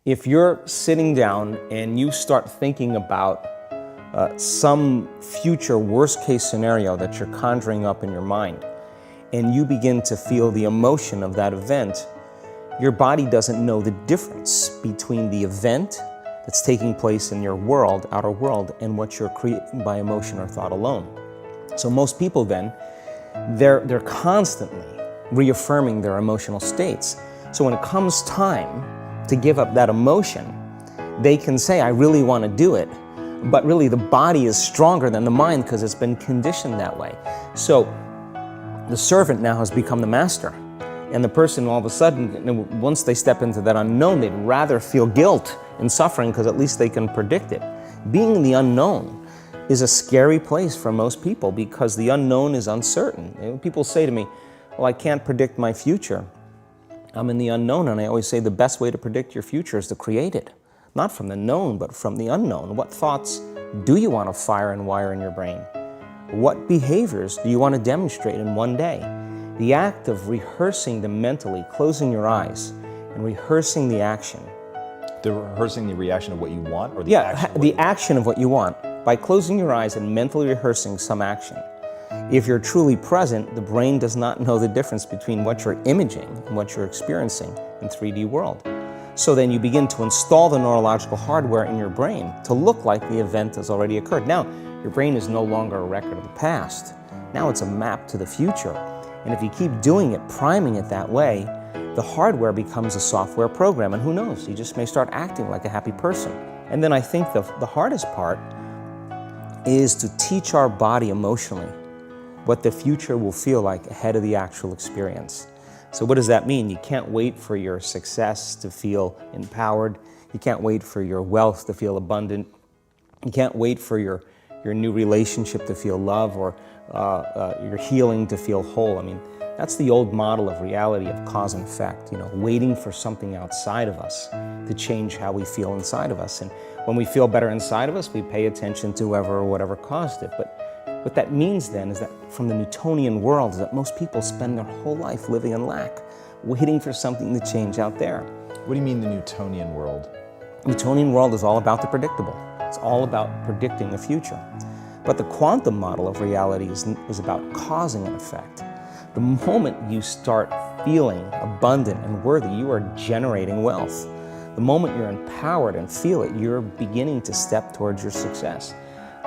if you're sitting down and you start thinking about some future worst case scenario that you're conjuring up in your mind, and you begin to feel the emotion of that event, your body doesn't know the difference between the event that's taking place in your world, outer world, and what you're creating by emotion or thought alone. So most people then, they're constantly reaffirming their emotional states. So when it comes time to give up that emotion, they can say, I really want to do it, but really the body is stronger than the mind because it's been conditioned that way. So the servant now has become the master. And the person all of a sudden, once they step into that unknown, they'd rather feel guilt and suffering because at least they can predict it. Being in the unknown is a scary place for most people because the unknown is uncertain. People say to me, well, I can't predict my future. I'm in the unknown, and I always say the best way to predict your future is to create it. Not from the known, but from the unknown. What thoughts do you want to fire and wire in your brain? What behaviors do you want to demonstrate in one day? The act of rehearsing them mentally, closing your eyes, and rehearsing the action. Rehearsing the reaction of what you want, or the action? Yeah, the action of what you want. By closing your eyes and mentally rehearsing some action. If you're truly present, the brain does not know the difference between what you're imaging and what you're experiencing in 3D world. So then you begin to install the neurological hardware in your brain to look like the event has already occurred. Now, your brain is no longer a record of the past. Now it's a map to the future. And if you keep doing it, priming it that way, the hardware becomes a software program. And who knows, you just may start acting like a happy person. And then I think the hardest part is to teach our body emotionally what the future will feel like ahead of the actual experience. So what does that mean? You can't wait for your success to feel empowered. You can't wait for your wealth to feel abundant. You can't wait for your new relationship to feel love, or your healing to feel whole. I mean, that's the old model of reality of cause and effect, waiting for something outside of us to change how we feel inside of us. And when we feel better inside of us, we pay attention to whoever or whatever caused it. But what that means then is that from the Newtonian world is that most people spend their whole life living in lack, waiting for something to change out there. What do you mean the Newtonian world? The Newtonian world is all about the predictable. It's all about predicting the future. But the quantum model of reality is about causing an effect. The moment you start feeling abundant and worthy, you are generating wealth. The moment you're empowered and feel it, you're beginning to step towards your success.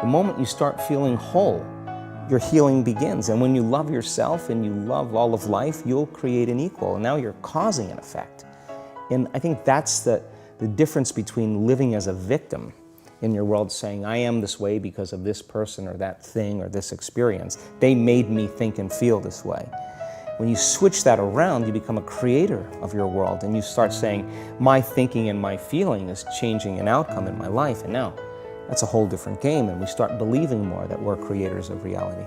The moment you start feeling whole, your healing begins. And when you love yourself and you love all of life, you'll create an equal. And now you're causing an effect. And I think that's the difference between living as a victim in your world, saying, I am this way because of this person or that thing or this experience. They made me think and feel this way. When you switch that around, you become a creator of your world, and you start saying, my thinking and my feeling is changing an outcome in my life. And now that's a whole different game, and we start believing more that we're creators of reality.